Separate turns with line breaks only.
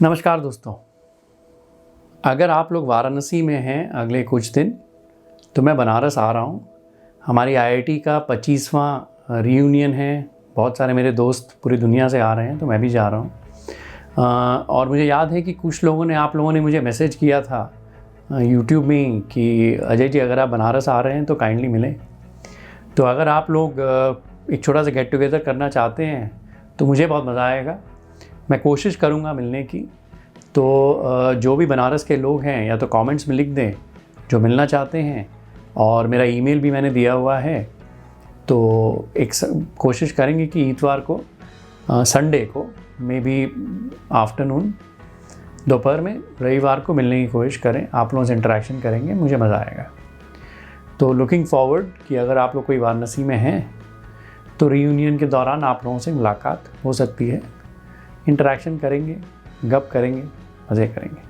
नमस्कार दोस्तों, अगर आप लोग वाराणसी में हैं अगले कुछ दिन तो मैं बनारस आ रहा हूँ। हमारी आईआईटी का 25वां रियूनियन है। बहुत सारे मेरे दोस्त पूरी दुनिया से आ रहे हैं तो मैं भी जा रहा हूँ। और मुझे याद है कि कुछ लोगों ने आप लोगों ने मुझे मैसेज किया था यूट्यूब में कि अजय जी अगर आप बनारस आ रहे हैं तो काइंडली मिलें। तो अगर आप लोग एक छोटा सा गेट टुगेदर करना चाहते हैं तो मुझे बहुत मज़ा आएगा। मैं कोशिश करूँगा मिलने की। तो जो भी बनारस के लोग हैं या तो कमेंट्स में लिख दें जो मिलना चाहते हैं, और मेरा ईमेल भी मैंने दिया हुआ है। तो एक कोशिश करेंगे कि इतवार को संडे को मे बी आफ्टरनून दोपहर में रविवार को मिलने की कोशिश करें। आप लोगों से इंटरेक्शन करेंगे, मुझे मज़ा आएगा। तो लुकिंग फॉरवर्ड कि अगर आप लोग कोई वाराणसी में हैं तो रीयूनियन के दौरान आप लोगों से मुलाकात हो सकती है। इंटरेक्शन करेंगे, गप करेंगे, मज़े करेंगे।